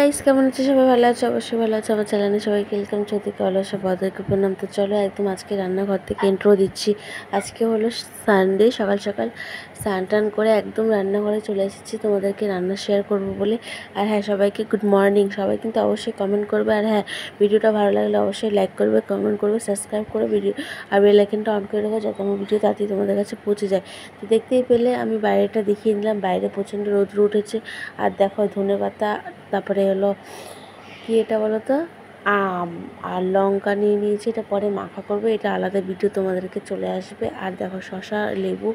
Guys, কেমন আছে সবাই? ভালো আছে? অবশ্যই ভালো আছে। আমার চ্যানেলে সবাইকে ওয়েলকাম। চৌদিকে অলসা বদরকে প্রণাম। তো চলো একদম আজকে রান্নাঘর থেকে ইন্ট্রো দিচ্ছি। আজকে হলো সানডে, সকাল সকাল স্নান টান করে একদম রান্নাঘরে চলে এসেছি তোমাদেরকে রান্না শেয়ার করব বলে। আর হ্যাঁ, সবাইকে গুড মর্নিং। সবাই কিন্তু অবশ্যই কমেন্ট করবে। আর হ্যাঁ, ভিডিওটা ভালো লাগলে অবশ্যই লাইক করবে, কমেন্ট করবে, সাবস্ক্রাইব করে ভিডিও আর বেল আইকনটা অন করে রাখো যাতে আমার ভিডিও তাড়াতাড়ি তোমাদের কাছে পৌঁছে যায়। তো দেখতেই পেলে আমি বাইরেটা দেখিয়ে নিলাম। বাইরে প্রচণ্ড রোদ উঠেছে। আর দেখো ধনেপাতা, তারপরে হলো কি এটা বলো তো, আম আর লঙ্কা নিয়ে নিয়েছি। এটা পরে মাখা করবে, এটা আলাদা ভিডিও তোমাদেরকে চলে আসবে। আর দেখো শসা, লেবু,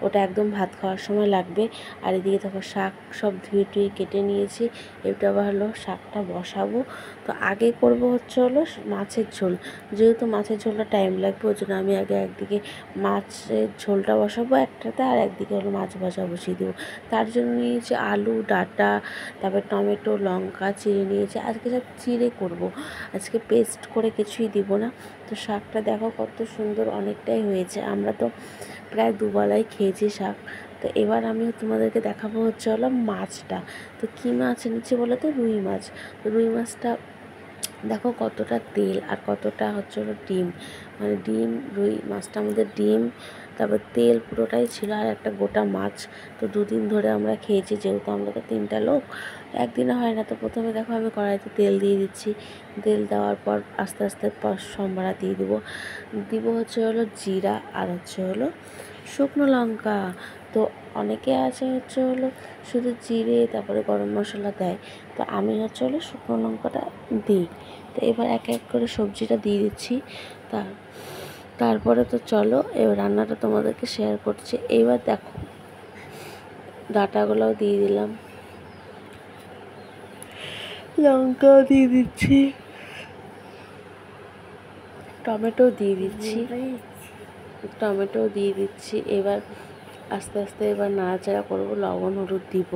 ওটা একদম ভাত খাওয়ার সময় লাগবে। আর এদিকে দেখো শাক সব ধুয়ে টুয়ে কেটে নিয়েছি। এটা আবার হলো শাকটা বসাবো। তো আগে করব হচ্ছে হলো মাছের ঝোল। যেহেতু মাছের ঝোলটা টাইম লাগবে, ওই জন্য আমি আগে একদিকে মাছের ঝোলটা বসাবো একটাতে, আর একদিকে হলো মাছ ভাজা বসিয়ে দেবো। তার জন্য নিয়েছি আলু, ডাঁটা, তারপর টমেটো, লঙ্কা চিড়ে নিয়েছি। আজকে সব চিড়ে করব, আজকে পেস্ট করে কিছুই দিব না। তো শাকটা দেখো কত সুন্দর, অনেকটাই হয়েছে। আমরা তো প্রায় দুবেলাই খেয়েছি শাক। তো এবার আমি তোমাদেরকে দেখাবো হচ্ছে হলো মাছটা। তো কী মাছ এনেছি বলো তো? রুই মাছ। তো রুই মাছটা দেখো কতটা তেল আর কতটা হচ্ছে হলো ডিম, মানে ডিম, রুই মাছটার মধ্যে ডিম, তারপর তেল পুরোটাই ছিল, আর একটা গোটা মাছ। তো দুদিন ধরে আমরা খেয়েছি, যেহেতু আমরা তো 3টা লোক, একদিনে হয় না। তো প্রথমে দেখো আমি কড়াইতে তেল দিয়ে দিচ্ছি। তেল দেওয়ার পর আস্তে আস্তে সম্বারা দিয়ে দিব হচ্ছে হলো জিরা, আর হচ্ছে হলো শুকনো লঙ্কা। তো অনেকে আছে হচ্ছে হলো শুধু জিরে তারপরে গরম মশলা দেয়। তো আমি হচ্ছে হলো শুকনো লঙ্কাটা দিই। তো এবার এক এক করে সবজিটা দিয়ে দিচ্ছি। তারপরে তো চলো এবার রান্নাটা তোমাদেরকে শেয়ার করছি। এইবার দেখো ডাঁটাগুলোও দিয়ে দিলাম, লঙ্কাও দিয়ে দিচ্ছি, টমেটো দিয়ে দিচ্ছি। এবার আস্তে আস্তে এবার নাড়াচাড়া করবো। লবণ হলুদ দিব,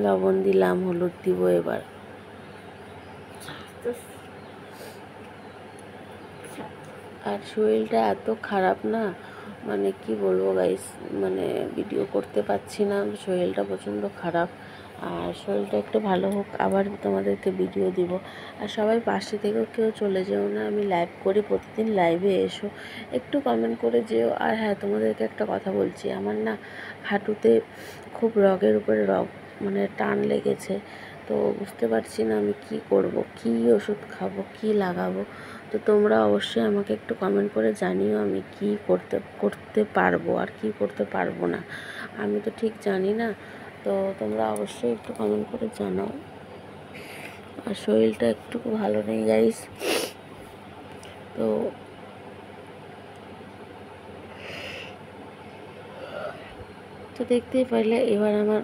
লবণ দিলাম, হলুদ দিব। এবার আর শরীরটা এত খারাপ না, মানে কি বলবো গাইস, মানে ভিডিও করতে পারছি না, শরীরটা প্রচণ্ড খারাপ। আর শরীরটা একটু ভালো হোক, আবার তোমাদেরকে ভিডিও দিব। আর সবাই পাশে থেকেও কেউ চলে যেও না, আমি লাইভ করি প্রতিদিন, লাইভে এসো, একটু কমেন্ট করে যেও। আর হ্যাঁ, তোমাদেরকে একটা কথা বলছি, আমার না হাঁটুতে খুব রগের উপরে রগ, মানে টান লেগেছে। তো বুঝতে পারছি না আমি কি করব, কি ওষুধ খাবো, কি লাগাবো। তো তোমরা অবশ্যই আমাকে একটু কমেন্ট করে জানিও আমি কি করতে পারবো আর কি করতে পারবো না। আমি তো ঠিক জানি না। তো তোমরা অবশ্যই একটু কমেন্ট করে জানাও। আর শরীরটা একটু ভালো নেই গাইস। তো তো দেখতেই পারলে এবার আমার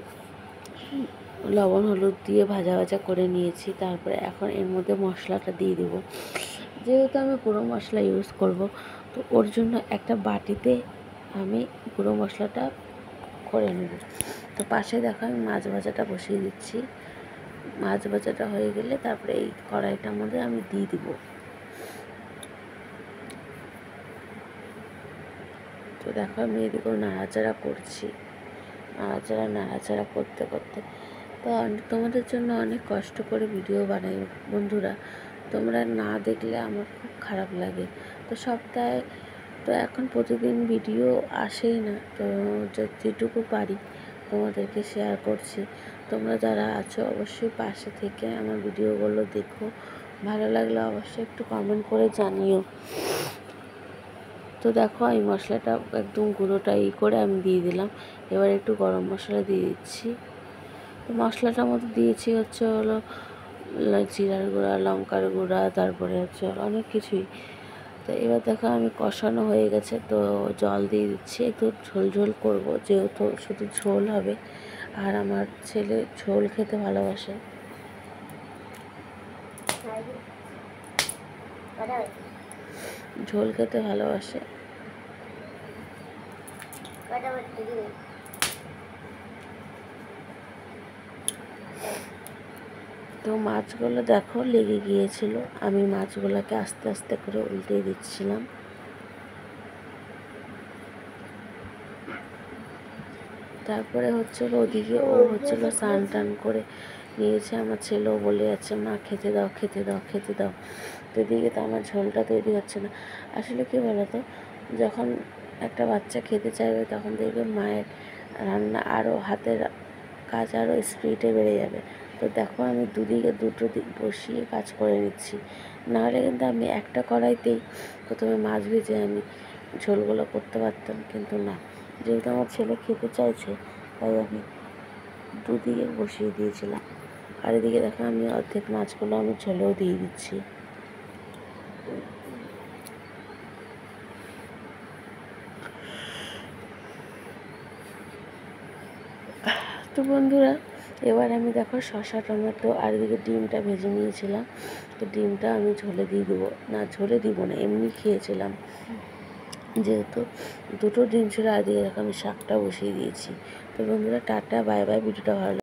লবণ হলুদ দিয়ে ভাজা ভাজা করে নিয়েছি। তারপরে এখন এর মধ্যে মশলাটা দিয়ে দেবো। যেহেতু আমি গুঁড়ো মশলা ইউজ করব, তো ওর জন্য একটা বাটিতে আমি গুঁড়ো মশলাটা করে নেব। তো পাশে দেখো আমি মাছ ভাজাটা বসিয়ে দিচ্ছি। মাছ ভাজাটা হয়ে গেলে তারপরে এই কড়াইটার মধ্যে আমি দিয়ে দিব। তো দেখো আমি এদিকেও নাড়াচাড়া করছি, নাড়াচাড়া করতে করতে। তো তোমাদের জন্য অনেক কষ্ট করে ভিডিও বানাই বন্ধুরা, তোমরা না দেখলে আমার খুব খারাপ লাগে। তো সপ্তাহে তো এখন প্রতিদিন ভিডিও আসেই না, তো যেটুকু পারি তোমাদেরকে শেয়ার করছি। তোমরা যারা আছো অবশ্যই পাশে থেকে আমার ভিডিওগুলো দেখো, ভালো লাগলে অবশ্যই একটু কমেন্ট করে জানিও। তো দেখো এই মশলাটা একদম গুঁড়োটা করে আমি দিয়ে দিলাম। এবার একটু গরম মশলা দিয়ে দিচ্ছি। তো মশলাটার মধ্যে দিয়েছি হচ্ছে হলো জিরার গুঁড়া, লঙ্কার গুঁড়া, তারপরে হচ্ছে অনেক কিছুই। তো এবার দেখো আমি কষানো হয়ে গেছে, তো জল দিয়ে দিচ্ছি। একটু ঝোল ঝোল করবো, যেহেতু শুধু ঝোল হবে। আর আমার ছেলে ঝোল খেতে ভালোবাসে। ঝোল খেতে ভালোবাসে। তো মাছগুলো দেখো লেগে গিয়েছিল, আমি মাছগুলোকে আস্তে আস্তে করে উল্টে দিচ্ছিলাম। তারপরে হচ্ছিল ওদিকে ও হচ্ছিল স্নান টান করে নিয়েছে। আমার ছেলেও বলে যাচ্ছে মা খেতে দাও খেতে দাও খেতে দাও। তো এদিকে তো আমার ঝোলটা তৈরি হচ্ছে না। আসলে কী বলো তো, যখন একটা বাচ্চা খেতে চাইবে তখন দেখবে মায়ের রান্না আরও হাতের কাজ আরও স্পিডে বেড়ে যাবে। তো দেখো আমি দুদিকে দুটো দিক বসিয়ে কাজ করে নিচ্ছি। নাহলে কিন্তু আমি একটা কড়াইতেই প্রথমে মাছ ভেজে আমি ঝোলগুলো করতে পারতাম, কিন্তু না, যেহেতু আমার ছেলে খেতে চাইছে তাই আমি দুদিকে বসিয়ে দিয়েছিলাম। আর এদিকে দেখো আমি অর্ধেক মাছগুলো আমি ঝোলেও দিয়ে দিচ্ছি। তো বন্ধুরা, এবার আমি দেখো শসা টমেটো আর এদিকে ডিমটা ভেজে নিয়েছিলাম। তো ডিমটা আমি ঝোলে দিয়ে দেবো, না ঝোলে দিব না, এমনি খেয়েছিলাম যেহেতু দুটো ডিম ছিল। আর এদিকে দেখো আমি শাকটা বসিয়ে দিয়েছি। তো বন্ধুরা টাটা, বাই বাই, ভিডিওটা ভালো